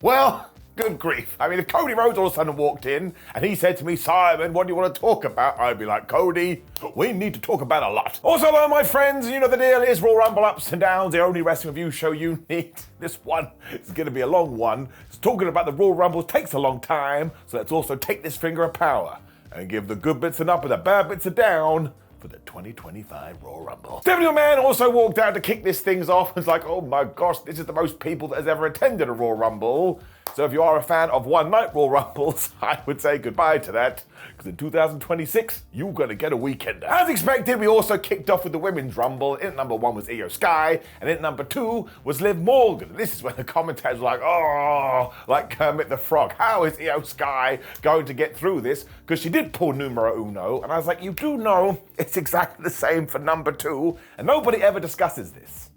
Well, good grief. I mean, if Cody Rhodes all of a sudden walked in and he said to me, Simon, what do you want to talk about? I'd be like, Cody, we need to talk about a lot. Also, hello, my friends. You know the deal is Royal Rumble ups and downs, the only wrestling review show you need. This one is going to be a long one. It's talking about the Royal Rumble takes a long time, so let's also take this finger of power and give the good bits and up and the bad bits a down for the 2025 Royal Rumble. Stephanie McMahon also walked out to kick this things off. It's like, oh my gosh, this is the most people that has ever attended a Royal Rumble. So if you are a fan of one night Royal Rumbles, I would say goodbye to that, because in 2026, you're going to get a weekender. As expected, we also kicked off with the Women's Rumble. In number 1 was Io Sky, and in number 2 was Liv Morgan. This is when the commentators were like, oh, like Kermit the Frog. How is Io Sky going to get through this? Because she did pull numero uno, and I was like, you do know it's exactly the same for number 2, and nobody ever discusses this.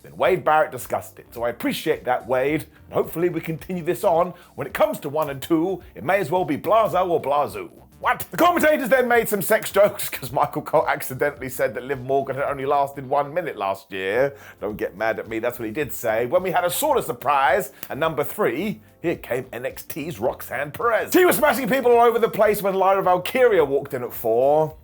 Then Wade Barrett discussed it. So I appreciate that, Wade. And hopefully we continue this on. When it comes to 1 and 2, it may as well be Blazo or Blazoo. What? The commentators then made some sex jokes because Michael Cole accidentally said that Liv Morgan had only lasted 1 minute last year. Don't get mad at me, that's what he did say. When we had a sort of surprise, and number 3, here came NXT's Roxanne Perez. She was smashing people all over the place when Lyra Valkyria walked in at 4.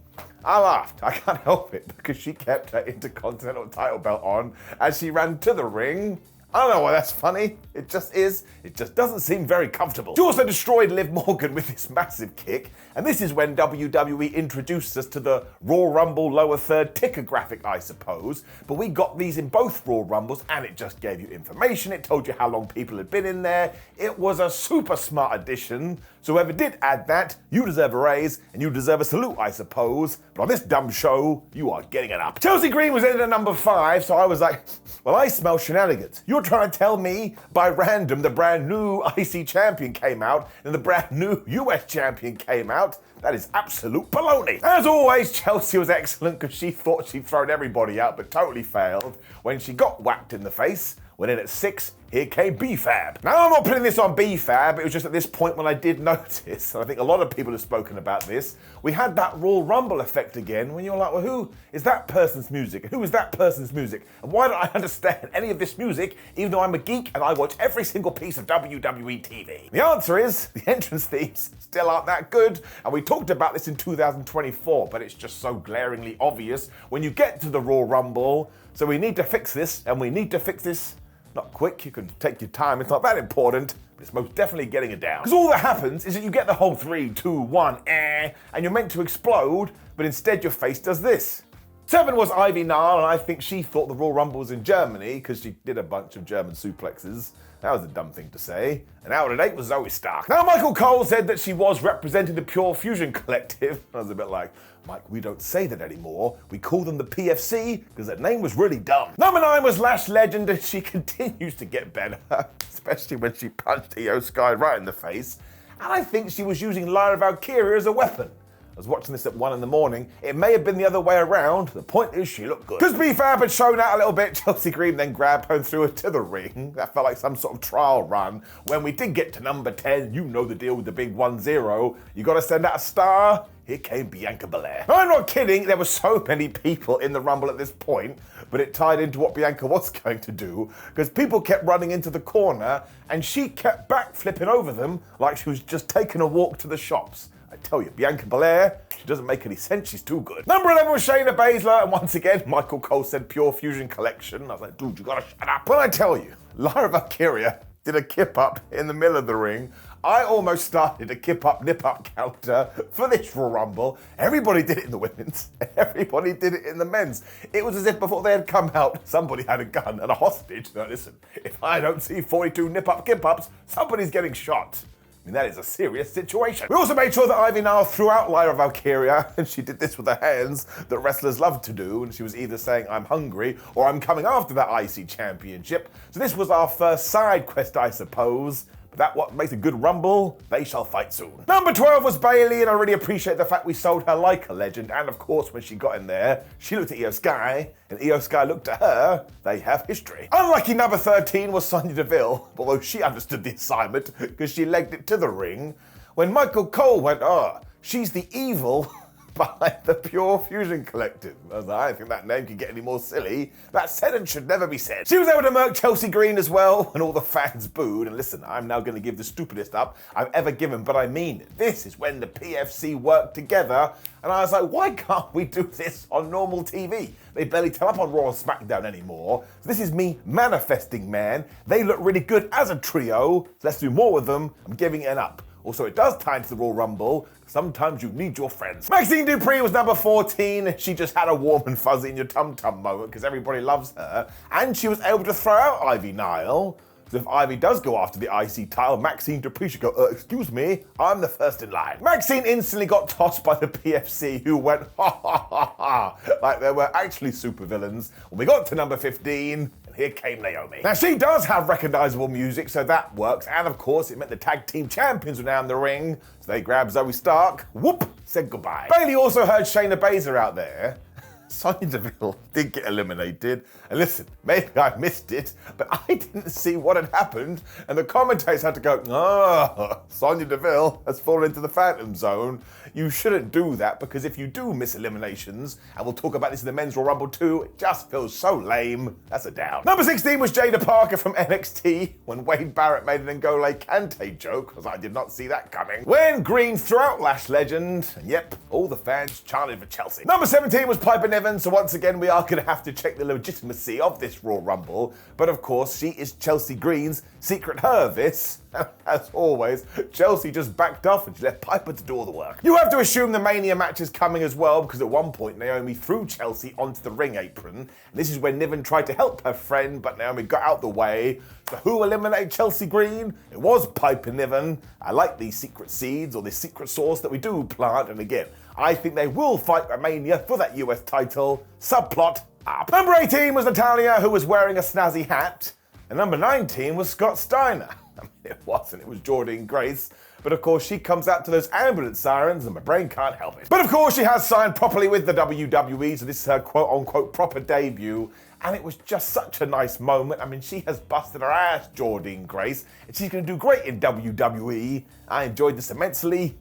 I laughed. I can't help it because she kept her Intercontinental title belt on as she ran to the ring. I don't know why that's funny. It just is. It just doesn't seem very comfortable. She also destroyed Liv Morgan with this massive kick. And this is when WWE introduced us to the Royal Rumble lower third ticker graphic, I suppose. But we got these in both Royal Rumbles and it just gave you information. It told you how long people had been in there. It was a super smart addition. So whoever did add that, you deserve a raise and you deserve a salute, I suppose. But on this dumb show, you are getting it up. Chelsea Green was in at number 5, so I was like, well, I smell shenanigans. You're trying to tell me by random the brand new IC champion came out and the brand new US champion came out? That is absolute baloney. As always, Chelsea was excellent because she thought she'd thrown everybody out but totally failed when she got whacked in the face. When in at 6, here came B-Fab. Now, I'm not putting this on B-Fab, it was just at this point when I did notice, and I think a lot of people have spoken about this, we had that Royal Rumble effect again when you're like, well, who is that person's music? Who is that person's music? And why don't I understand any of this music, even though I'm a geek and I watch every single piece of WWE TV? The answer is, the entrance themes still aren't that good, and we talked about this in 2024, but it's just so glaringly obvious when you get to the Royal Rumble, so we need to fix this, and we need to fix this not quick, you can take your time, it's not that important, but it's most definitely getting it down. Because all that happens is that you get the whole 3, 2, 1, and you're meant to explode, but instead your face does this. 7 was Ivy Nile, and I think she thought the Royal Rumble was in Germany because she did a bunch of German suplexes. That was a dumb thing to say. And out at 8 was Zoe Stark. Now, Michael Cole said that she was representing the Pure Fusion Collective. I was a bit like, Mike, we don't say that anymore. We call them the PFC because that name was really dumb. Number 9 was Lash Legend, and she continues to get better, especially when she punched Io Sky right in the face. And I think she was using Lyra Valkyria as a weapon. I was watching this at 1 in the morning. It may have been the other way around. The point is she looked good. Because B-Fab had shown out a little bit, Chelsea Green then grabbed her and threw her to the ring. That felt like some sort of trial run. When we did get to number 10, you know the deal with the big 1-0. You got to send out a star. Here came Bianca Belair. I'm not kidding, there were so many people in the Rumble at this point, but it tied into what Bianca was going to do, because people kept running into the corner, and she kept backflipping over them like she was just taking a walk to the shops. I tell you, Bianca Belair, she doesn't make any sense, she's too good. Number 11 was Shayna Baszler, and once again, Michael Cole said Pure Fusion Collection. I was like, dude, you gotta shut up. When I tell you, Lyra Valkyria did a kip up in the middle of the ring, I almost started a kip up, nip up counter for this Royal Rumble. Everybody did it in the women's, everybody did it in the men's. It was as if before they had come out, somebody had a gun and a hostage. Now listen, if I don't see 42 nip up, kip ups, somebody's getting shot. I mean, that is a serious situation. We also made sure that Ivy Nile threw out Lyra Valkyria, and she did this with her hands that wrestlers love to do, and she was either saying, I'm hungry, or I'm coming after that IC championship. So this was our first side quest, I suppose. But that what makes a good Rumble, they shall fight soon. Number 12 was Bayley, and I really appreciate the fact we sold her like a legend. And of course, when she got in there, she looked at Io Sky, and Io Sky looked at her. They have history. Unlucky number 13 was Sonya Deville, although she understood the assignment because she legged it to the ring. When Michael Cole went, oh, she's the evil, by the Pure Fusion Collective. I was like, I don't think that name could get any more silly. That said and should never be said. She was able to murk Chelsea Green as well, and all the fans booed. And listen, I'm now going to give the stupidest up I've ever given, but I mean it. This is when the PFC worked together, and I was like, why can't we do this on normal TV? They barely turn up on Raw and SmackDown anymore. So this is me manifesting, man. They look really good as a trio, so let's do more with them. I'm giving it an up. Also, it does tie into the Royal Rumble. Sometimes you need your friends. Maxine Dupree was number 14. She just had a warm and fuzzy in your tum-tum moment because everybody loves her. And she was able to throw out Ivy Nile. So if Ivy does go after the IC title, Maxine Dupree should go, excuse me, I'm the first in line. Maxine instantly got tossed by the PFC, who went, ha ha ha ha, like they were actually supervillains. When we got to number 15, and here came Naomi. Now, she does have recognizable music, so that works. And of course, it meant the tag team champions were now in the ring. So they grabbed Zoe Stark, whoop, said goodbye. Bayley also heard Shayna Baszler out there. Sonya Deville did get eliminated. And listen, maybe I missed it, but I didn't see what had happened. And the commentators had to go, Sonya Deville has fallen into the Phantom Zone. You shouldn't do that, because if you do miss eliminations, and we'll talk about this in the Men's Royal Rumble too, it just feels so lame. That's a down. Number 16 was Jada Parker from NXT, when Wade Barrett made an N'Golo Kante joke, because I did not see that coming. When Green threw out Lash Legend, and yep, all the fans chanted for Chelsea. Number 17 was Piper Niven, so once again, we are going to have to check the legitimacy of this Royal Rumble. But of course, she is Chelsea Green's secret Hervis. As always, Chelsea just backed off and she left Piper to do all the work. You have to assume the Mania match is coming as well, because at one point, Naomi threw Chelsea onto the ring apron. And this is when Niven tried to help her friend, but Naomi got out the way. So who eliminated Chelsea Green? It was Piper Niven. I like these secret seeds, or this secret sauce that we do plant, and again, I think they will fight at Mania for that US title. Subplot up. Number 18 was Natalya, who was wearing a snazzy hat. And number 19 was Scott Steiner. I mean, it wasn't, it was Jordynne Grace. But of course, she comes out to those ambulance sirens and my brain can't help it. But of course, she has signed properly with the WWE, so this is her quote-unquote proper debut. And it was just such a nice moment. I mean, she has busted her ass, Jordynne Grace, and she's going to do great in WWE. I enjoyed this immensely.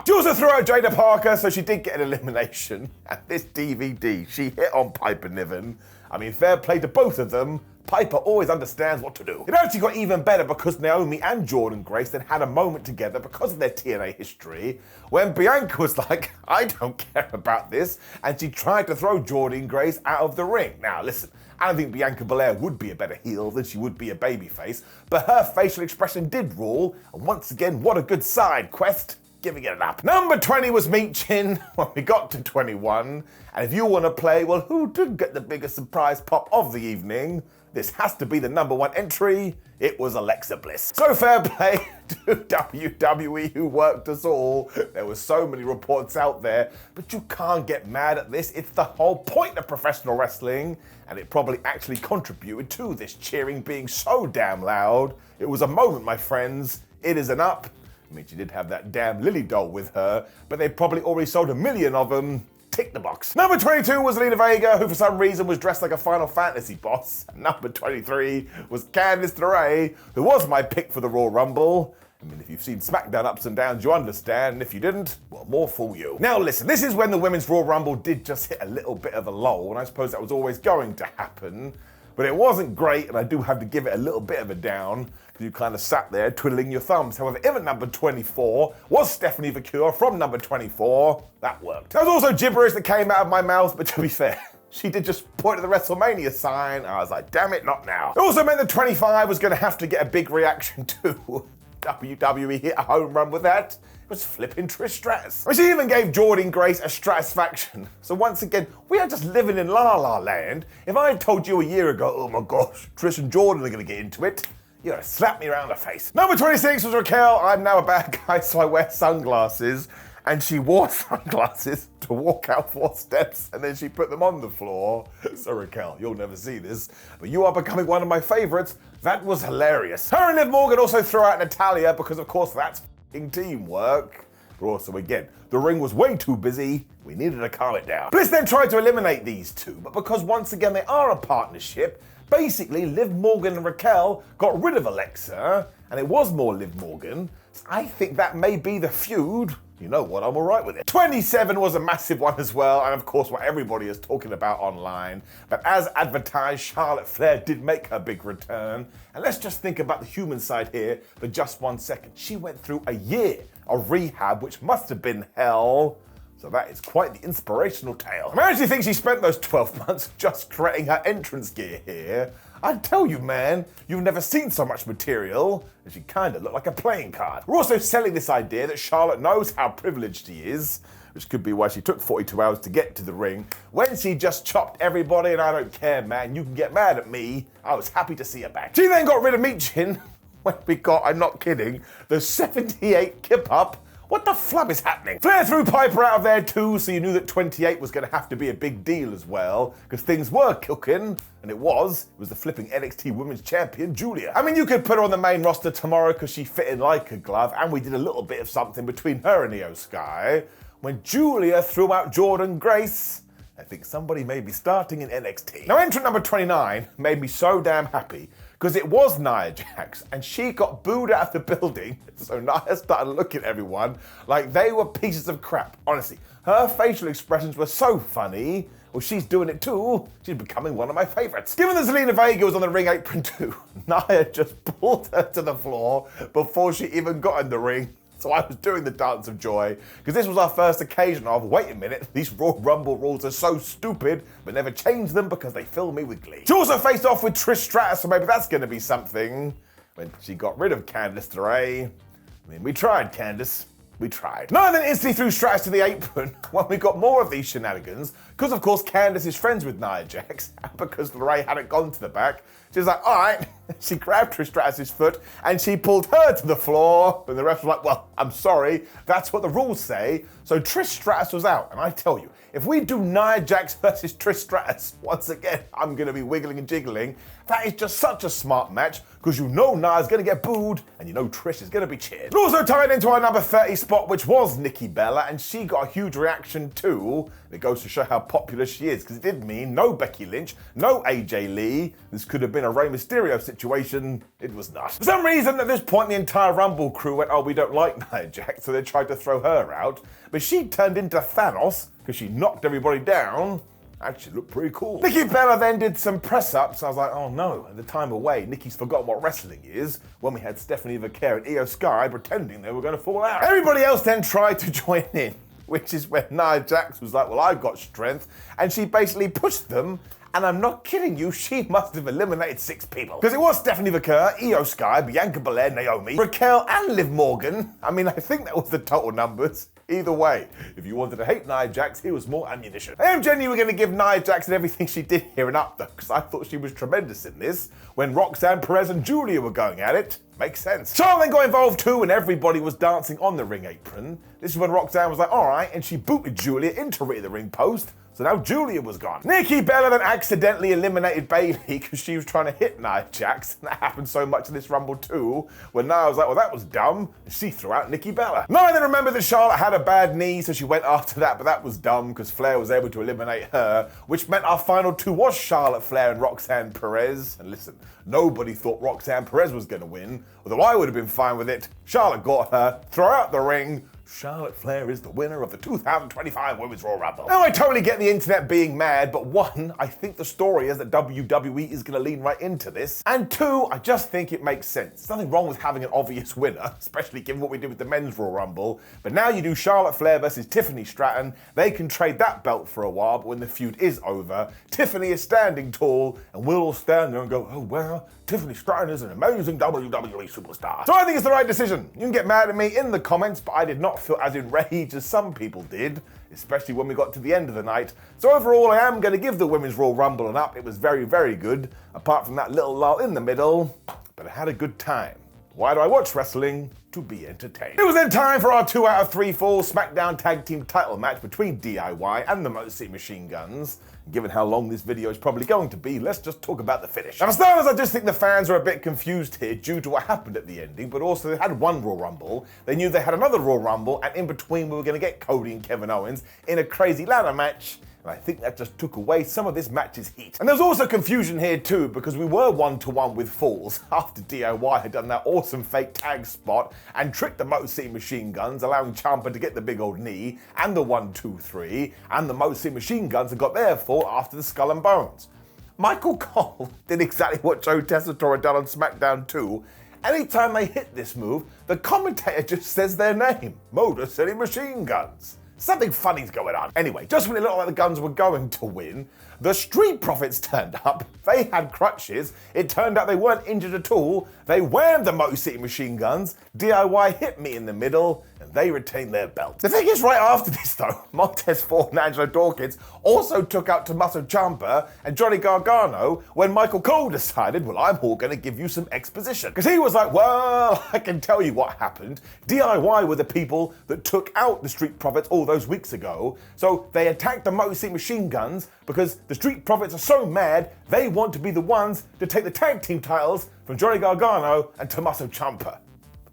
She also threw out Jada Parker, so she did get an elimination. And this DVD, she hit on Piper Niven. I mean, fair play to both of them. Piper always understands what to do. It actually got even better because Naomi and Jordynne Grace then had a moment together because of their TNA history when Bianca was like, I don't care about this, and she tried to throw Jordynne Grace out of the ring. Now listen, I don't think Bianca Belair would be a better heel than she would be a babyface, but her facial expression did rule, and once again, what a good side quest. Giving it an up. Number 20 was Meat Chin when we got to 21. And if you want to play, well, who did get the biggest surprise pop of the evening? This has to be the number 1 entry. It was Alexa Bliss. So fair play to WWE, who worked us all. There were so many reports out there, but you can't get mad at this. It's the whole point of professional wrestling, and it probably actually contributed to this cheering being so damn loud. It was a moment, my friends. It is an up. I mean, she did have that damn Lily doll with her, but they probably already sold 1 million of them. Tick the box. Number 22 was Lena Vega, who for some reason was dressed like a Final Fantasy boss. And number 23 was Candice LeRae, who was my pick for the Royal Rumble. I mean, if you've seen SmackDown ups and downs, you understand. And if you didn't, well, more fool you. Now listen, this is when the Women's Royal Rumble did just hit a little bit of a lull, and I suppose that was always going to happen. But it wasn't great, and I do have to give it a little bit of a down, because you kind of sat there twiddling your thumbs. However, even at number 24 was Stephanie Vaquer from number 24. That worked. There was also gibberish that came out of my mouth, but to be fair, she did just point at the WrestleMania sign. I was like, damn it, not now. It also meant that 25 was going to have to get a big reaction too. WWE hit a home run with that. It was flipping Trish Stratus. She even gave Jordynne Grace a Stratusfaction. So once again, we are just living in La La Land. If I had told you a year ago, oh my gosh, Trish and Jordan are going to get into it, you're going to slap me around the face. Number 26 was Raquel. I'm now a bad guy, so I wear sunglasses. And she wore sunglasses to walk out 4 steps, and then she put them on the floor. So Raquel, you'll never see this, but you are becoming one of my favorites. That was hilarious. Her and Liv Morgan also threw out Natalya because, of course, that's f***ing teamwork. But also, again, the ring was way too busy. We needed to calm it down. Bliss then tried to eliminate these two, but because once again they are a partnership, basically Liv Morgan and Raquel got rid of Alexa, and it was more Liv Morgan. So I think that may be the feud. You know what, I'm all right with it. 27 was a massive one as well, and of course what everybody is talking about online. But as advertised, Charlotte Flair did make her big return. And let's just think about the human side here for just 1 second. She went through a year of rehab, which must have been hell. So that is quite the inspirational tale. I actually think she spent those 12 months just creating her entrance gear here. I tell you, man, you've never seen so much material, and she kind of looked like a playing card. We're also selling this idea that Charlotte knows how privileged she is, which could be why she took 42 hours to get to the ring, when she just chopped everybody, and I don't care, man, you can get mad at me. I was happy to see her back. She then got rid of Michin when we got, I'm not kidding, the 78 kip up. What the flub is happening? Flair threw Piper out of there too, so you knew that 28 was going to have to be a big deal as well, because things were cooking, and it was the flipping NXT Women's Champion, Julia. I mean, you could put her on the main roster tomorrow because she fit in like a glove, and we did a little bit of something between her and Io Sky. When Julia threw out Jordynne Grace, I think somebody may be starting in NXT. Now, entrant number 29 made me so damn happy, because it was Nia Jax, and she got booed out of the building, so Nia started looking at everyone like they were pieces of crap. Honestly, her facial expressions were so funny. Well, she's doing it too. She's becoming one of my favorites. Given that Zelina Vega was on the ring apron too, Nia just pulled her to the floor before she even got in the ring. So I was doing the dance of joy, because this was our first occasion of, wait a minute, these Royal Rumble rules are so stupid, but never change them because they fill me with glee. She also faced off with Trish Stratus, so maybe that's going to be something. When she got rid of Candice LeRae. I mean, we tried, Candice. We tried. Nia then instantly threw Stratus to the apron when we got more of these shenanigans, because of course Candice is friends with Nia Jax, and because LeRae hadn't gone to the back, she was like, all right. She grabbed Trish Stratus's foot and she pulled her to the floor. And the ref was like, well, I'm sorry. That's what the rules say. So Trish Stratus was out. And I tell you, if we do Nia Jax versus Trish Stratus, once again, I'm going to be wiggling and jiggling. That is just such a smart match, because you know Nia's going to get booed and you know Trish is going to be cheered. But also tied into our number 30 spot, which was Nikki Bella, and she got a huge reaction too. It goes to show how popular she is, because it did mean no Becky Lynch, no AJ Lee. This could have been a Rey Mysterio situation. It was not. For some reason, at this point, the entire Rumble crew went, oh, we don't like Nia Jax, so they tried to throw her out. But she turned into Thanos, because she knocked everybody down. Actually looked pretty cool. Nikki Bella then did some press-ups. I was like, oh no, at the time away, Nikki's forgotten what wrestling is, when we had Stephanie Vaquer and Io Sky pretending they were going to fall out. Everybody else then tried to join in, which is when Nia Jax was like, well, I've got strength, and she basically pushed them. And I'm not kidding you, she must have eliminated 6 people. Because it was Stephanie Vaquer, Io Sky, Bianca Belair, Naomi, Raquel, and Liv Morgan. I mean, I think that was the total numbers. Either way, if you wanted to hate Nia Jax, here was more ammunition. I am genuinely going to give Nia Jax and everything she did here an up, though, because I thought she was tremendous in this. When Roxanne Perez and Julia were going at it, makes sense. Charlotte then got involved too, and everybody was dancing on the ring apron. This is when Roxanne was like, all right, and she booted Julia into the ring post. So now Julia was gone. Nikki Bella then accidentally eliminated Bayley because she was trying to hit Nia Jax. And that happened so much in this Rumble too, when Nia was like, well, that was dumb. And she threw out Nikki Bella. Nia then remembered that Charlotte had a bad knee, so she went after that, but that was dumb because Flair was able to eliminate her, which meant our final 2 was Charlotte Flair and Roxanne Perez. And listen, nobody thought Roxanne Perez was going to win, although I would have been fine with it. Charlotte got her, throw out the ring. Charlotte Flair is the winner of the 2025 Women's Royal Rumble. Now, I totally get the internet being mad, but 1, I think the story is that WWE is going to lean right into this. And 2, I just think it makes sense. There's nothing wrong with having an obvious winner, especially given what we did with the Men's Royal Rumble. But now you do Charlotte Flair versus Tiffany Stratton. They can trade that belt for a while, but when the feud is over, Tiffany is standing tall, and we'll all stand there and go, oh, well, Tiffany Stratton is an amazing WWE superstar. So I think it's the right decision. You can get mad at me in the comments, but I did not feel as enraged as some people did, especially when we got to the end of the night. So overall, I am going to give the Women's Royal Rumble an up. It was very, very good, apart from that little lull in the middle, but I had a good time. Why do I watch wrestling? To be entertained. It was then time for our 2 out of 3 Fall SmackDown Tag Team title match between DIY and the Motor City Machine Guns. Given how long this video is probably going to be, let's just talk about the finish. Now, for starters, I just think the fans are a bit confused here due to what happened at the ending, but also they had one Royal Rumble, they knew they had another Royal Rumble, and in between we were going to get Cody and Kevin Owens in a crazy ladder match, And I think that just took away some of this match's heat. And there's also confusion here too, because we were 1-to-1 with falls after DIY had done that awesome fake tag spot and tricked the Motor City Machine Guns, allowing Ciampa to get the big old knee and the 1-2-3, and the Motor City Machine Guns had got their fall after the Skull and Bones. Michael Cole did exactly what Joe Tessitore had done on SmackDown 2. Anytime they hit this move, the commentator just says their name, Motor City Machine Guns. Something funny's going on. Anyway, just when it looked like the Guns were going to win, the Street Profits turned up. They had crutches. It turned out they weren't injured at all. They whammed the Motor City Machine Guns. DIY hit me in the middle, and they retained their belt. The thing is, right after this though, Montez Ford and Angelo Dawkins also took out Tommaso Ciampa and Johnny Gargano when Michael Cole decided, well, I'm all gonna give you some exposition. Because he was like, well, I can tell you what happened. DIY were the people that took out the Street Profits all those weeks ago. So they attacked the Motor City Machine Guns because the Street Profits are so mad, they want to be the ones to take the tag team titles from Johnny Gargano and Tommaso Ciampa.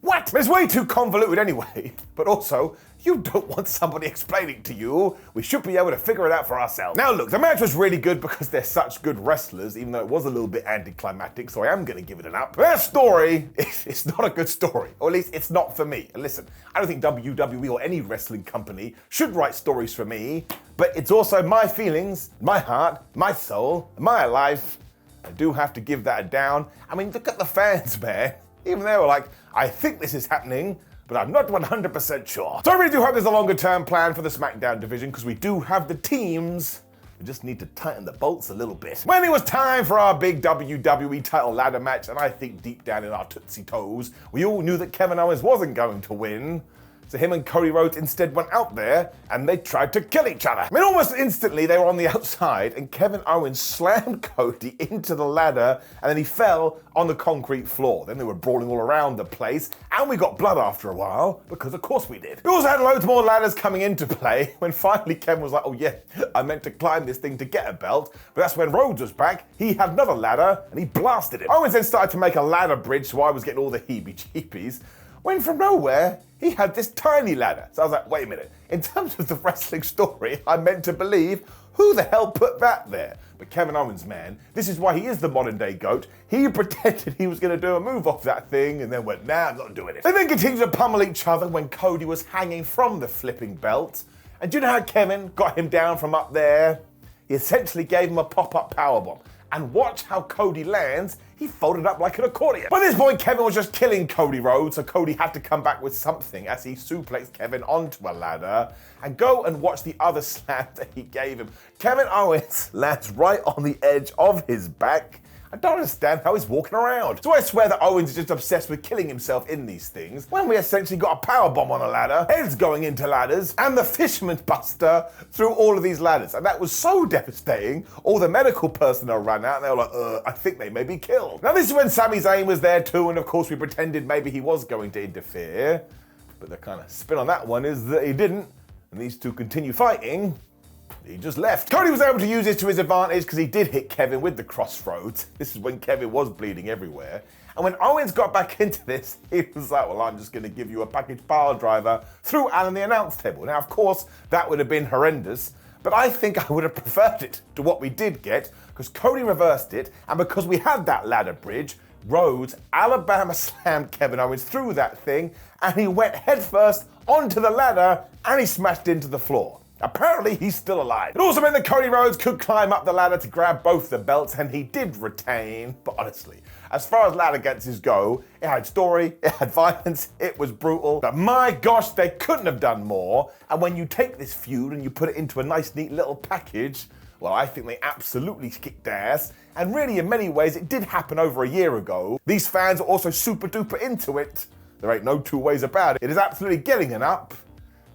What? It's way too convoluted anyway. But also, you don't want somebody explaining to you. We should be able to figure it out for ourselves. Now look, the match was really good because they're such good wrestlers, even though it was a little bit anticlimactic, so I am gonna give it an up. Their story, it's not a good story, or at least it's not for me. And listen, I don't think WWE or any wrestling company should write stories for me, but it's also my feelings, my heart, my soul, my life. I do have to give that a down. I mean, look at the fans, man. Even they were like, I think this is happening, but I'm not 100% sure. So I really do hope there's a longer term plan for the SmackDown division, because we do have the teams. We just need to tighten the bolts a little bit. When it was time for our big WWE title ladder match, and I think deep down in our tootsie toes, we all knew that Kevin Owens wasn't going to win. So him and Cody Rhodes instead went out there and they tried to kill each other. I mean, almost instantly they were on the outside and Kevin Owens slammed Cody into the ladder and then he fell on the concrete floor. Then they were brawling all around the place and we got blood after a while, because of course we did. We also had loads more ladders coming into play when finally Kevin was like, oh yeah, I meant to climb this thing to get a belt. But that's when Rhodes was back. He had another ladder and he blasted him. Owens then started to make a ladder bridge, so I was getting all the heebie-jeebies. When from nowhere, he had this tiny ladder. So I was like, wait a minute. In terms of the wrestling story, I'm meant to believe, who the hell put that there? But Kevin Owens, man, this is why he is the modern day GOAT. He pretended he was going to do a move off that thing and then went, nah, I'm not doing it. They then continued to pummel each other when Cody was hanging from the flipping belt. And do you know how Kevin got him down from up there? He essentially gave him a pop-up powerbomb. And watch how Cody lands, he folded up like an accordion. By this point, Kevin was just killing Cody Rhodes, so Cody had to come back with something as he suplexed Kevin onto a ladder. And go and watch the other slam that he gave him. Kevin Owens lands right on the edge of his back. I don't understand how he's walking around. So I swear that Owens is just obsessed with killing himself in these things, when we essentially got a powerbomb on a ladder, heads going into ladders, and the Fisherman's Buster through all of these ladders. And that was so devastating, all the medical personnel ran out and they were like, I think they may be killed. Now this is when Sami Zayn was there too, and of course we pretended maybe he was going to interfere. But the kind of spin on that one is that he didn't, and these two continue fighting. He just left. Cody was able to use this to his advantage because he did hit Kevin with the crossroads. This is when Kevin was bleeding everywhere. And when Owens got back into this, he was like, well, I'm just going to give you a package pile driver through Alan the announce table. Now, of course, that would have been horrendous, but I think I would have preferred it to what we did get, because Cody reversed it, and because we had that ladder bridge, Rhodes Alabama slammed Kevin Owens through that thing, and he went headfirst onto the ladder, and he smashed into the floor. Apparently, he's still alive. It also meant that Cody Rhodes could climb up the ladder to grab both the belts, and he did retain. But honestly, as far as ladder dances go, it had story, it had violence, it was brutal. But my gosh, they couldn't have done more. And when you take this feud and you put it into a nice, neat little package, well, I think they absolutely kicked ass. And really, in many ways, it did happen over a year ago. These fans are also super duper into it. There ain't no two ways about it. It is absolutely getting an up.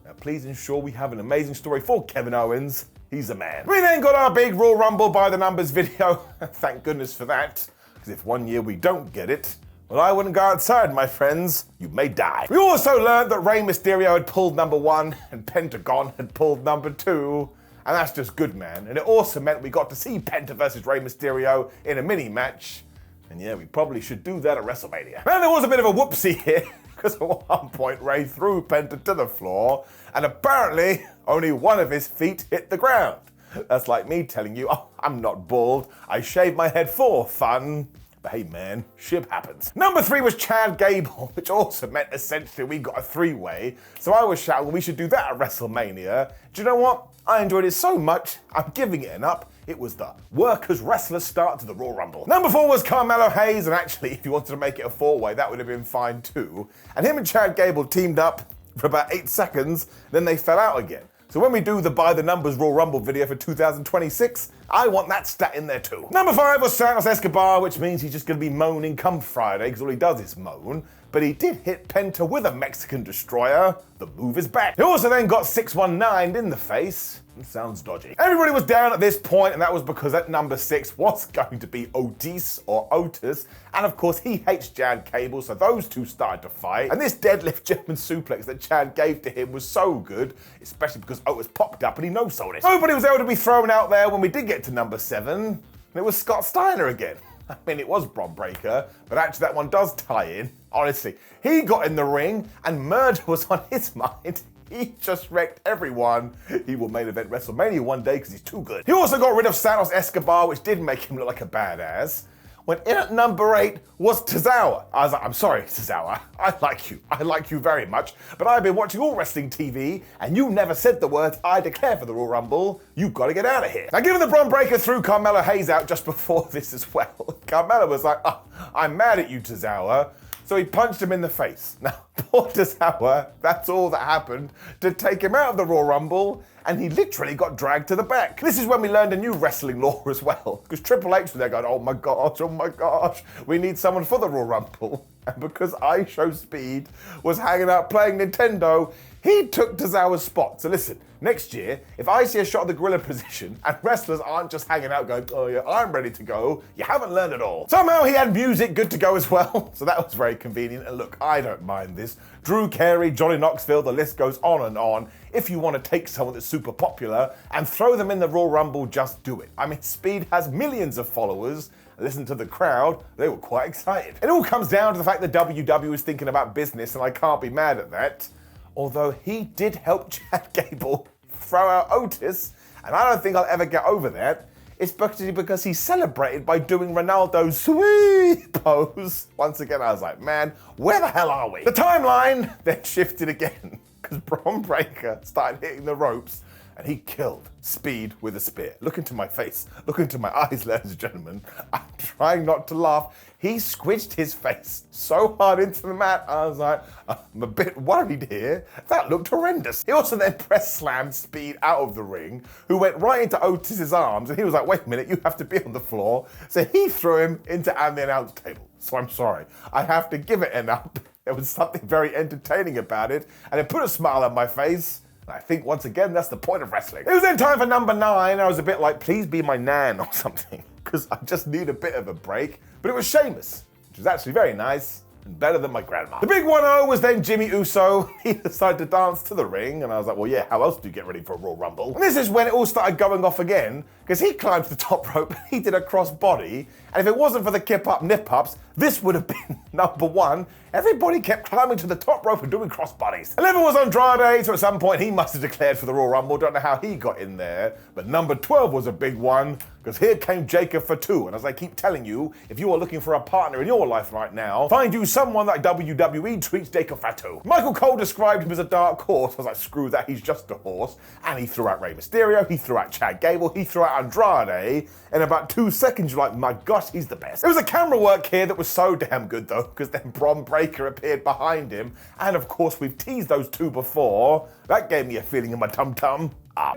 Now, please ensure we have an amazing story for Kevin Owens. He's a man. We then got our big Royal Rumble by the numbers video. Thank goodness for that. Because if one year we don't get it, well, I wouldn't go outside, my friends. You may die. We also learned that Rey Mysterio had pulled number 1 and Pentagon had pulled number 2. And that's just good, man. And it also meant we got to see Penta versus Rey Mysterio in a mini match. And yeah, we probably should do that at WrestleMania. Now, there was a bit of a whoopsie here, because at one point Rey threw Penta to the floor, and apparently only one of his feet hit the ground. That's like me telling you, oh, I'm not bald, I shaved my head for fun. But hey man, shit happens. Number 3 was Chad Gable, which also meant essentially we got a 3-way. So I was shouting, we should do that at WrestleMania. Do you know what? I enjoyed it so much, I'm giving it an up. It was the workers' wrestler start to the Royal Rumble. Number 4 was Carmelo Hayes, and actually, if you wanted to make it a 4-way, that would have been fine too. And him and Chad Gable teamed up for about 8 seconds, then they fell out again. So when we do the By the Numbers Royal Rumble video for 2026, I want that stat in there too. Number 5 was Santos Escobar, which means he's just going to be moaning come Friday, because all he does is moan. But he did hit Penta with a Mexican destroyer. The move is back. He also then got 619 in the face. It sounds dodgy. Everybody was down at this point, and that was because at number 6 was going to be Otis or Otis. And of course, he hates Chad Gable, so those two started to fight. And this deadlift German suplex that Chad gave to him was so good, especially because Otis popped up and he no-sold it. Nobody was able to be thrown out there when we did get to number 7, and it was Scott Steiner again. I mean, it was Bron Breakker, but actually that one does tie in. Honestly, he got in the ring and murder was on his mind. He just wrecked everyone. He will main event WrestleMania one day because he's too good. He also got rid of Santos Escobar, which did make him look like a badass. When in at number 8 was Tozawa. I was like, I'm sorry, Tozawa. I like you very much, but I've been watching all wrestling TV, and you never said the words, I declare for the Royal Rumble. You've got to get out of here. Now, given the Bron Breakker threw Carmelo Hayes out just before this as well, Carmelo was like, oh, I'm mad at you, Tozawa. So he punched him in the face. Now, poor Tozawa, that's all that happened to take him out of the Royal Rumble, and he literally got dragged to the back. This is when we learned a new wrestling law as well, because Triple H was there going, oh my gosh, we need someone for the Royal Rumble. And because I Show Speed was hanging out playing Nintendo, he took Tozawa's spot. So listen, next year, if I see a shot of the gorilla position and wrestlers aren't just hanging out going, oh yeah, I'm ready to go, you haven't learned it all. Somehow he had music good to go as well, so that was very convenient. And look, I don't mind this. Drew Carey, Johnny Knoxville, the list goes on and on. If you want to take someone that's super popular and throw them in the Royal Rumble, just do it. I mean, Speed has millions of followers. Listen to the crowd, they were quite excited. It all comes down to the fact that WWE is thinking about business, and I can't be mad at that. Although he did help Chad Gable throw out Otis, and I don't think I'll ever get over that, especially because he celebrated by doing Ronaldo's sweet pose. Once again, I was like, man, where the hell are we? The timeline then shifted again, because Bron Breakker started hitting the ropes, and he killed Speed with a spear. Look into my face. Look into my eyes, ladies and gentlemen. I'm trying not to laugh. He squished his face so hard into the mat, I was like, I'm a bit worried here. That looked horrendous. He also then press slammed Speed out of the ring, who went right into Otis's arms, and he was like, wait a minute, you have to be on the floor. So he threw him into the announce table. So I'm sorry. I have to give it an up. There was something very entertaining about it, and it put a smile on my face. I think, once again, that's the point of wrestling. It was then time for number 9. I was a bit like, please be my nan or something, because I just need a bit of a break. But it was Sheamus, which was actually very nice and better than my grandma. The big 1-0 was then Jimmy Uso. He decided to dance to the ring, and I was like, well, yeah, how else do you get ready for a Royal Rumble? And this is when it all started going off again, because he climbed to the top rope, he did a crossbody, and if it wasn't for the kip-up, nip-ups, this would have been number 1. Everybody kept climbing to the top rope and doing crossbodies. 11 was Andrade, so at some point he must have declared for the Royal Rumble. Don't know how he got in there. But number 12 was a big one, because here came Jacob Fatu. And as I keep telling you, if you are looking for a partner in your life right now, find you someone like WWE treats Jacob Fatu. Michael Cole described him as a dark horse. I was like, screw that, he's just a horse. And he threw out Rey Mysterio, he threw out Chad Gable, he threw out Andrade. In about 2 seconds, you're like, my gosh, he's the best. There was a camera work here that was so damn good though, because then Bron Breakker appeared behind him. And of course, we've teased those two before. That gave me a feeling in my tum-tum.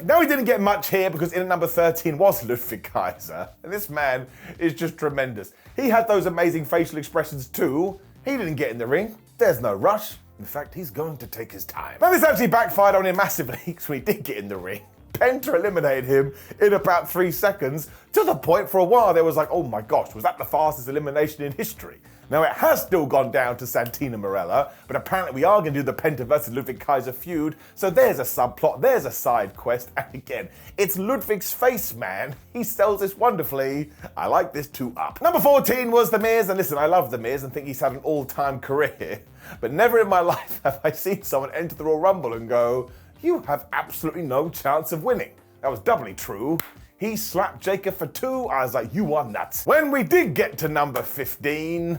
Now, he didn't get much here because in at number 13 was Ludwig Kaiser. And this man is just tremendous. He had those amazing facial expressions too. He didn't get in the ring. There's no rush. In fact, he's going to take his time. Now, this actually backfired on him massively because when he did get in the ring, Penta eliminated him in about 3 seconds, to the point for a while there was like, oh my gosh, was that the fastest elimination in history? Now, it has still gone down to Santina Marella, but apparently we are going to do the Penta versus Ludwig Kaiser feud, so there's a subplot, there's a side quest, and again, it's Ludwig's face, man. He sells this wonderfully. I like this 2-up. Number 14 was The Miz, and listen, I love The Miz and think he's had an all-time career, but never in my life have I seen someone enter the Royal Rumble and go, you have absolutely no chance of winning. that was doubly true. He slapped Jacob for 2. I was like, you are nuts. When we did get to number 15,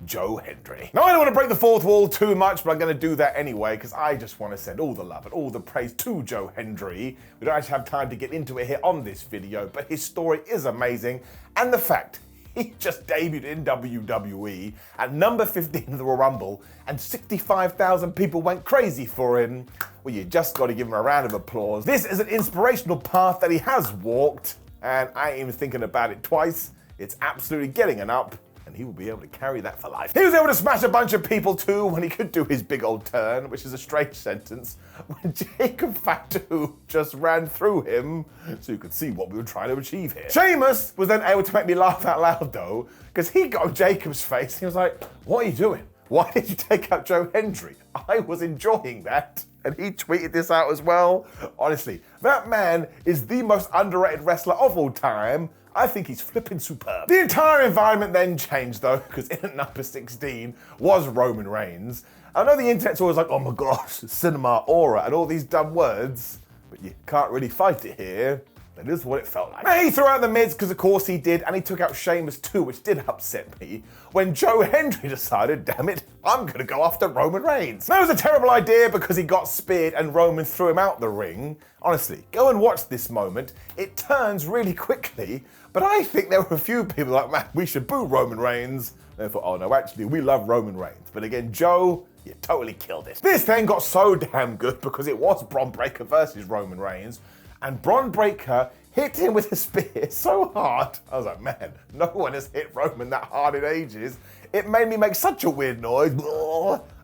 Joe Hendry. Now, I don't want to break the fourth wall too much, but I'm going to do that anyway, because I just want to send all the love and all the praise to Joe Hendry. We don't actually have time to get into it here on this video, but his story is amazing, and the fact he just debuted in WWE at number 15 of the Royal Rumble, and 65,000 people went crazy for him. Well, you just got to give him a round of applause. This is an inspirational path that he has walked, and I ain't even thinking about it twice. It's absolutely getting an up, and he will be able to carry that for life. He was able to smash a bunch of people too when he could do his big old turn, which is a strange sentence, when Jacob Fatu just ran through him, so you could see what we were trying to achieve here. Sheamus was then able to make me laugh out loud though, because he got on Jacob's face. He was like, what are you doing? Why did you take out Joe Hendry? I was enjoying that. And he tweeted this out as well. Honestly, that man is the most underrated wrestler of all time. I think he's flipping superb. The entire environment then changed though, because in at number 16 was Roman Reigns. I know the internet's always like, oh my gosh, cinema aura and all these dumb words, but you can't really fight it here. That is what it felt like. Now, he threw out the Miz, because of course he did, and he took out Sheamus too, which did upset me, when Joe Hendry decided, damn it, I'm gonna go after Roman Reigns. That was a terrible idea because he got speared and Roman threw him out the ring. Honestly, go and watch this moment. It turns really quickly, but I think there were a few people like, man, we should boo Roman Reigns. And they thought, oh no, actually, we love Roman Reigns. But again, Joe, you totally killed it. This then got so damn good because it was Bron Breakker versus Roman Reigns, and Bron Breakker hit him with a spear so hard. I was like, man, no one has hit Roman that hard in ages. It made me make such a weird noise.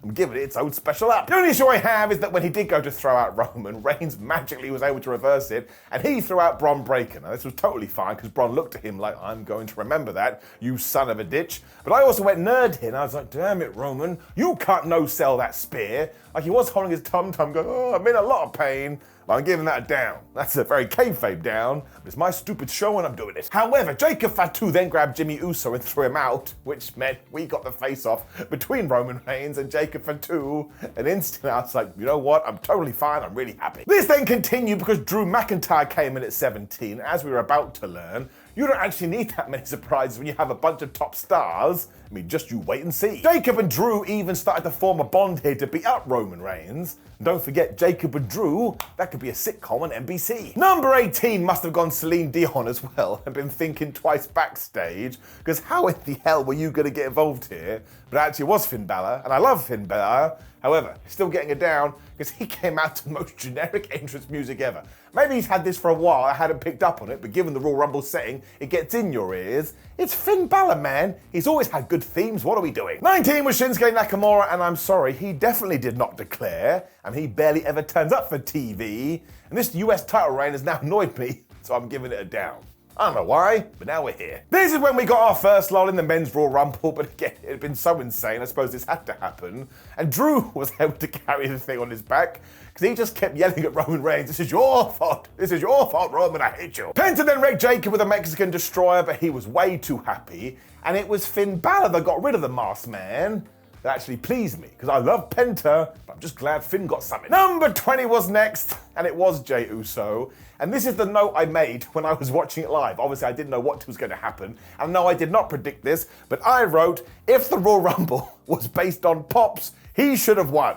I'm giving it its own special up. The only issue I have is that when he did go to throw out Roman, Reigns magically was able to reverse it, and he threw out Bron Breakker. Now, this was totally fine, because Bron looked at him like, I'm going to remember that, you son of a ditch. But I also went nerd here, and I was like, damn it, Roman, you can't no-sell that spear. Like, he was holding his tum-tum going, oh, I'm in a lot of pain. I'm giving that a down. That's a very kayfabe down, but it's my stupid show and I'm doing it. However, Jacob Fatu then grabbed Jey Uso and threw him out, which meant we got the face-off between Roman Reigns and Jacob Fatu. And instantly I was like, you know what? I'm totally fine. I'm really happy. This then continued because Drew McIntyre came in at 17. As we were about to learn, you don't actually need that many surprises when you have a bunch of top stars. I mean, just you wait and see. Jacob and Drew even started to form a bond here to beat up Roman Reigns. And don't forget, Jacob and Drew, that could be a sitcom on NBC. Number 18 must have gone Celine Dion as well and been thinking twice backstage, because how in the hell were you going to get involved here? But actually it was Finn Balor, and I love Finn Balor. However, still getting it down because he came out to the most generic entrance music ever. Maybe he's had this for a while, I hadn't picked up on it, but given the Royal Rumble setting, it gets in your ears. It's Finn Balor, man. He's always had good themes, what are we doing? 19 was Shinsuke Nakamura, and I'm sorry, he definitely did not declare, and he barely ever turns up for TV, and this US title reign has now annoyed me, so I'm giving it a down. I don't know why, but now we're here. This is when we got our first lull in the men's Royal Rumble, but again, it had been so insane, I suppose this had to happen. And Drew was able to carry the thing on his back, because he just kept yelling at Roman Reigns, this is your fault, Roman, I hate you. Penta then wrecked Jacob with a Mexican destroyer, but he was way too happy. And it was Finn Balor that got rid of the masked man. That actually pleased me, because I love Penta, but I'm just glad Finn got something. Number 20 was next, and it was Jey Uso. And this is the note I made when I was watching it live. Obviously, I didn't know what was going to happen, and no, I did not predict this, but I wrote, if the Royal Rumble was based on pops, he should have won.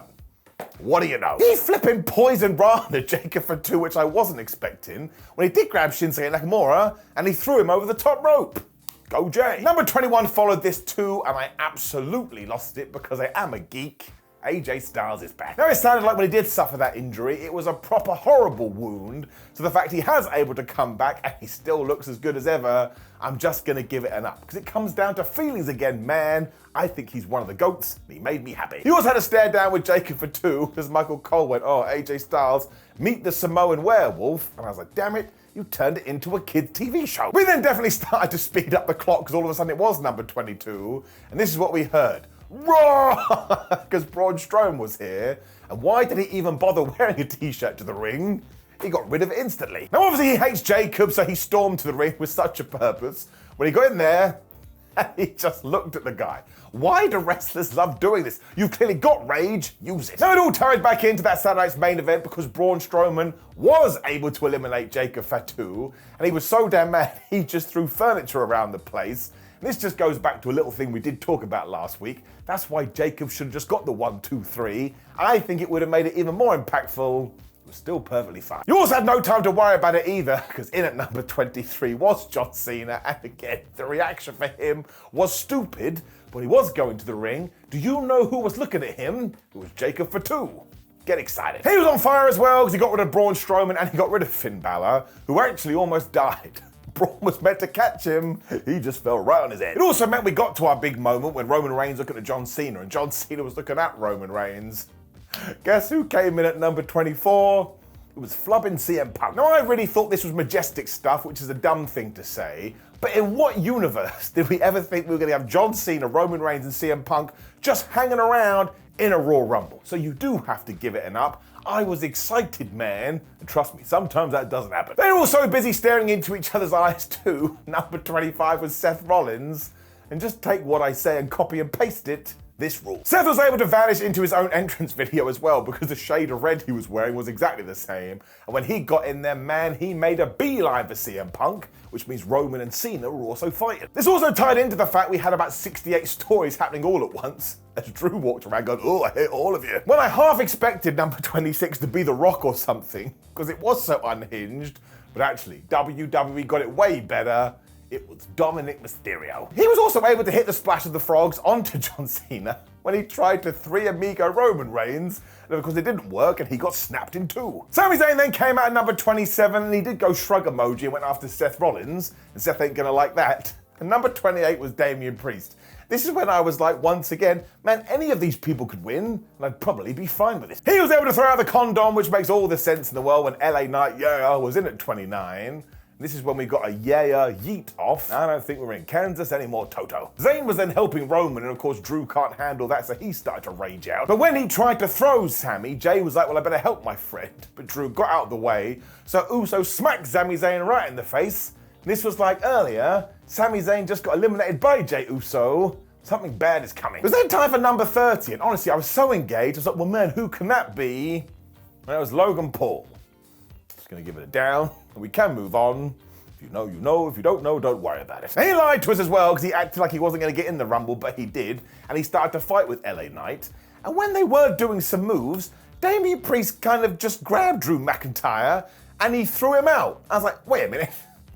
What do you know? He flipping poisoned Rana Jacob for 2, which I wasn't expecting, when he did grab Shinsuke Nakamura, and he threw him over the top rope. Go Jay. Number 21 followed this too, and I absolutely lost it because I am a geek. AJ Styles is back. Now, it sounded like when he did suffer that injury, it was a proper horrible wound. So the fact he has able to come back and he still looks as good as ever, I'm just gonna give it an up. Because it comes down to feelings again, man. I think he's one of the GOATs, and he made me happy. He also had a stare down with Jacob for 2, as Michael Cole went, oh, AJ Styles, meet the Samoan werewolf. And I was like, damn it, you turned it into a kid's TV show. We then definitely started to speed up the clock because all of a sudden it was number 22. And this is what we heard. Raw! Because Braun Strowman was here. And why did he even bother wearing a t-shirt to the ring? He got rid of it instantly. Now obviously he hates Jacob, so he stormed to the ring with such a purpose. When he got in there, And he just looked at the guy. Why do wrestlers love doing this? You've clearly got rage, use it. Now it all ties back into that Saturday night's main event because Braun Strowman was able to eliminate Jacob Fatu, and he was so damn mad he just threw furniture around the place. And this just goes back to a little thing we did talk about last week. That's why Jacob should have just got the 1, 2, 3. I think it would have made it even more impactful. Was still perfectly fine. You also had no time to worry about it either, because in at number 23 was John Cena, and again, the reaction for him was stupid, but he was going to the ring. Do you know who was looking at him? It was Jacob Fatu. Get excited. He was on fire as well, because he got rid of Braun Strowman and he got rid of Finn Balor, who actually almost died. Braun was meant to catch him, he just fell right on his head. It also meant we got to our big moment when Roman Reigns looking at John Cena, and John Cena was looking at Roman Reigns. Guess who came in at number 24? It was flubbing CM Punk. Now, I really thought this was majestic stuff, which is a dumb thing to say, but in what universe did we ever think we were going to have John Cena, Roman Reigns, and CM Punk just hanging around in a Royal Rumble? So you do have to give it an up. I was excited, man. And trust me, sometimes that doesn't happen. They're all so busy staring into each other's eyes too. Number 25 was Seth Rollins. And just take what I say and copy and paste it. This rule. Seth was able to vanish into his own entrance video as well because the shade of red he was wearing was exactly the same. And when he got in there, man, he made a beeline for CM Punk, which means Roman and Cena were also fighting. This also tied into the fact we had about 68 stories happening all at once as Drew walked around going, oh, I hate all of you. When I half expected number 26 to be The Rock or something, because it was so unhinged, but actually, WWE got it way better. It was Dominic Mysterio. He was also able to hit the Splash of the Frogs onto John Cena when he tried to three amigo Roman Reigns, and of course it didn't work and he got snapped in two. Sami Zayn then came out at number 27 and he did go shrug emoji and went after Seth Rollins, and Seth ain't gonna like that. And number 28 was Damian Priest. This is when I was like, once again, man, any of these people could win, and I'd probably be fine with it. He was able to throw out the condom, which makes all the sense in the world when LA Knight was in at 29. This is when we got a yeet off. I don't think we're in Kansas anymore, Toto. Zayn was then helping Roman, and of course Drew can't handle that, so he started to rage out. But when he tried to throw Sami, Jey was like, well, I better help my friend. But Drew got out of the way, so Uso smacked Sami Zayn right in the face. This was like earlier, Sami Zayn just got eliminated by Jey Uso. Something bad is coming. It was then time for number 30, and honestly, I was so engaged. I was like, well, man, who can that be? And it was Logan Paul. Just gonna give it a down, and we can move on. If you know, you know. If you don't know, don't worry about it. And he lied to us as well, because he acted like he wasn't gonna get in the Rumble, but he did, and he started to fight with LA Knight. And when they were doing some moves, Damian Priest kind of just grabbed Drew McIntyre, and he threw him out. I was like, wait a minute.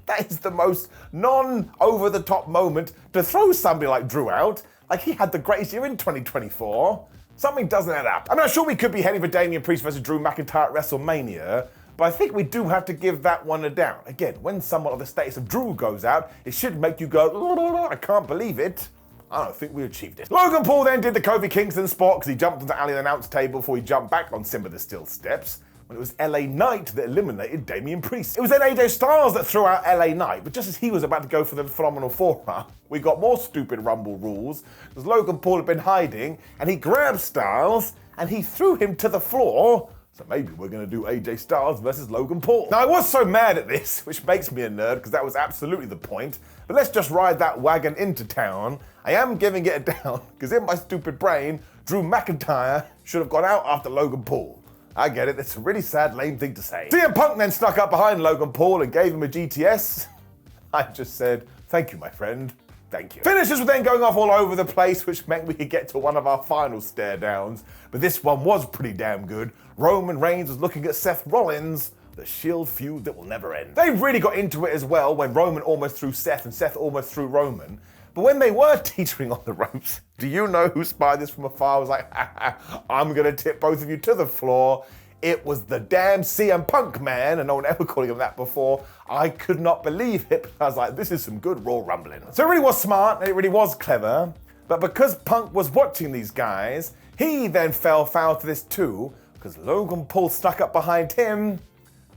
That is the most non-over-the-top moment to throw somebody like Drew out. Like he had the greatest year in 2024. Something doesn't add up. I mean, I'm sure we could be heading for Damian Priest versus Drew McIntyre at WrestleMania, but I think we do have to give that one a down. Again, when someone of the status of Drew goes out, it should make you go, I can't believe it. I don't think we achieved it. Logan Paul then did the Kofi Kingston spot because he jumped on the alley announce table before he jumped back on Simba the Steel Steps. When it was LA Knight that eliminated Damian Priest. It was then AJ Styles that threw out LA Knight, but just as he was about to go for the phenomenal forearm, we got more stupid Rumble rules, because Logan Paul had been hiding, and he grabbed Styles, and he threw him to the floor. So maybe we're gonna do AJ Styles versus Logan Paul. Now I was so mad at this, which makes me a nerd, because that was absolutely the point, but let's just ride that wagon into town. I am giving it a down, because in my stupid brain, Drew McIntyre should have gone out after Logan Paul. I get it, it's a really sad, lame thing to say. CM Punk then snuck up behind Logan Paul and gave him a GTS. I just said, thank you, my friend, thank you. Finishes were then going off all over the place, which meant we could get to one of our final stare downs, but this one was pretty damn good. Roman Reigns was looking at Seth Rollins, the Shield feud that will never end. They really got into it as well when Roman almost threw Seth and Seth almost threw Roman. But when they were teetering on the ropes, do you know who spied this from afar? Was like, I'm gonna tip both of you to the floor. It was the damn CM Punk, man, and no one ever called him that before. I could not believe it. I was like, this is some good Raw rumbling. So it really was smart, and it really was clever. But because Punk was watching these guys, he then fell foul to this too, because Logan Paul stuck up behind him.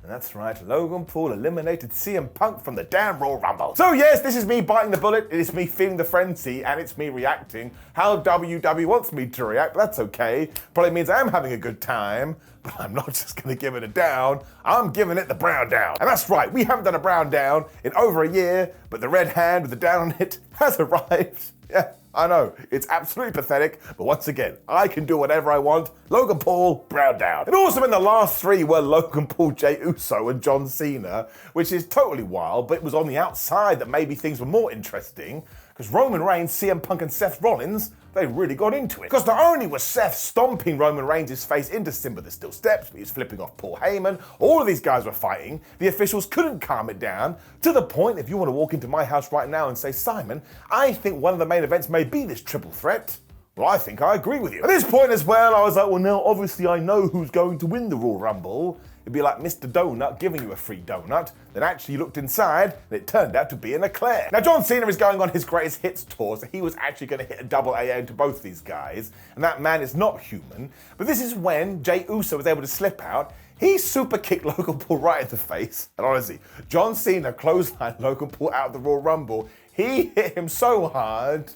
And that's right, Logan Paul eliminated CM Punk from the damn Royal Rumble. So yes, this is me biting the bullet, it is me feeling the frenzy, and it's me reacting how WWE wants me to react. That's okay. Probably means I am having a good time, but I'm not just gonna give it a down, I'm giving it the brown down. And that's right, we haven't done a brown down in over a year, but the red hand with the down on it has arrived. Yeah, I know, it's absolutely pathetic, but once again, I can do whatever I want. Logan Paul, brown down. And also in the last three were Logan Paul, Jey Uso, and John Cena, which is totally wild, but it was on the outside that maybe things were more interesting, because Roman Reigns, CM Punk, and Seth Rollins, they really got into it. Because not only was Seth stomping Roman Reigns' face into Simba the Steel Steps, but he was flipping off Paul Heyman, all of these guys were fighting, the officials couldn't calm it down, to the point, if you want to walk into my house right now and say, Simon, I think one of the main events may be this triple threat, well, I think I agree with you. At this point as well, I was like, well, now obviously I know who's going to win the Royal Rumble. It'd be like Mr. Donut giving you a free donut, then actually you looked inside, and it turned out to be an eclair. Now, John Cena is going on his greatest hits tour, so he was actually going to hit a double AA into both these guys, and that man is not human. But this is when Jey Uso was able to slip out. He super kicked Logan Paul right in the face, and honestly, John Cena clotheslined Logan Paul out of the Royal Rumble. He hit him so hard,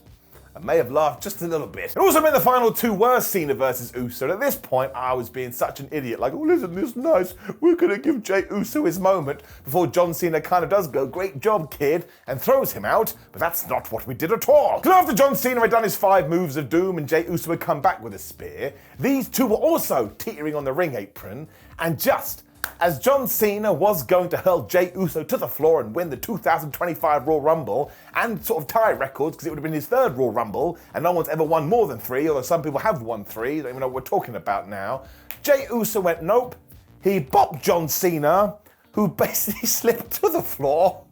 I may have laughed just a little bit. It also meant the final two were Cena versus Uso. And at this point, I was being such an idiot. Like, oh, isn't this nice? We're gonna give Jey Uso his moment. Before John Cena kind of does go, great job, kid, and throws him out. But that's not what we did at all. Because after John Cena had done his 5 moves of doom and Jey Uso had come back with a spear, these two were also teetering on the ring apron. And just as John Cena was going to hurl Jey Uso to the floor and win the 2025 Royal Rumble and sort of tie records, because it would have been his 3rd Royal Rumble and no one's ever won more than 3, although some people have won 3, don't even know what we're talking about now. Jey Uso went nope. He bopped John Cena, who basically slipped to the floor,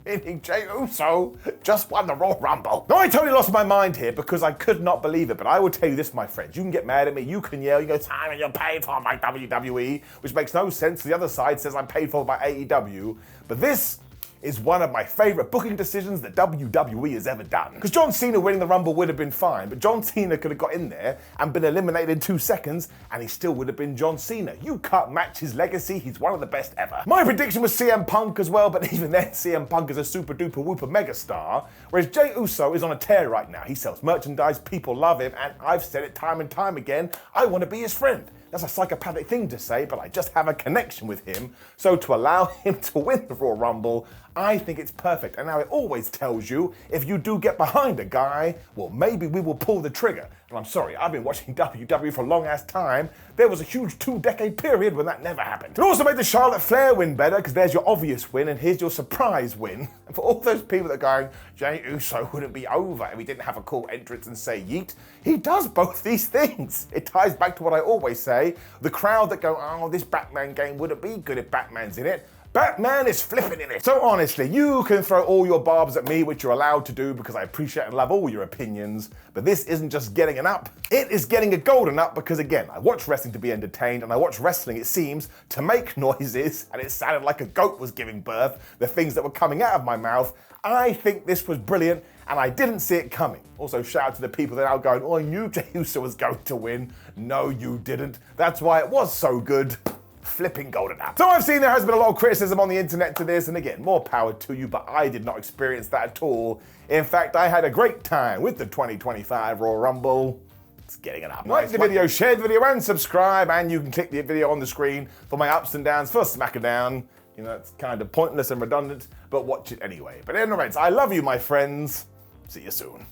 meaning Jey Uso just won the Royal Rumble. Now, I totally lost my mind here because I could not believe it, but I will tell you this, my friends. You can get mad at me, you can yell, you go, Simon, you're paid for by WWE, which makes no sense. The other side says I'm paid for by AEW, but this is one of my favorite booking decisions that WWE has ever done. Because John Cena winning the Rumble would have been fine, but John Cena could have got in there and been eliminated in 2 seconds, and he still would have been John Cena. You can't match his legacy, he's one of the best ever. My prediction was CM Punk as well, but even then, CM Punk is a super duper whooper megastar, whereas Jey Uso is on a tear right now. He sells merchandise, people love him, and I've said it time and time again, I want to be his friend. That's a psychopathic thing to say, but I just have a connection with him. So to allow him to win the Royal Rumble, I think it's perfect. And now it always tells you, if you do get behind a guy, well, maybe we will pull the trigger. And I'm sorry, I've been watching WWE for a long ass time. There was a huge 2-decade period when that never happened. It also made the Charlotte Flair win better, because there's your obvious win, and here's your surprise win. And for all those people that are going, Jey Uso wouldn't be over if he didn't have a cool entrance and say yeet, he does both these things. It ties back to what I always say, the crowd that go, oh, this Batman game wouldn't be good if Batman's in it. Batman is flipping in it. So honestly, you can throw all your barbs at me, which you're allowed to do because I appreciate and love all your opinions, but this isn't just getting an up, it is getting a golden up, because again, I watch wrestling to be entertained, and I watch wrestling, it seems, to make noises, and it sounded like a goat was giving birth, the things that were coming out of my mouth. I think this was brilliant, and I didn't see it coming. Also, shout out to the people that are now going, oh, I knew Jey Uso was going to win. No, you didn't. That's why it was so good. Flipping golden up. So I've seen there has been a lot of criticism on the internet to this, and again, more power to you, but I did not experience that at all. In fact, I had a great time with the 2025 Royal Rumble. It's getting it up. Like the video, share the video, and subscribe, and you can click the video on the screen for my ups and downs for SmackDown. You know, it's kind of pointless and redundant, but watch it anyway. But anyways, I love you, my friends. See you soon.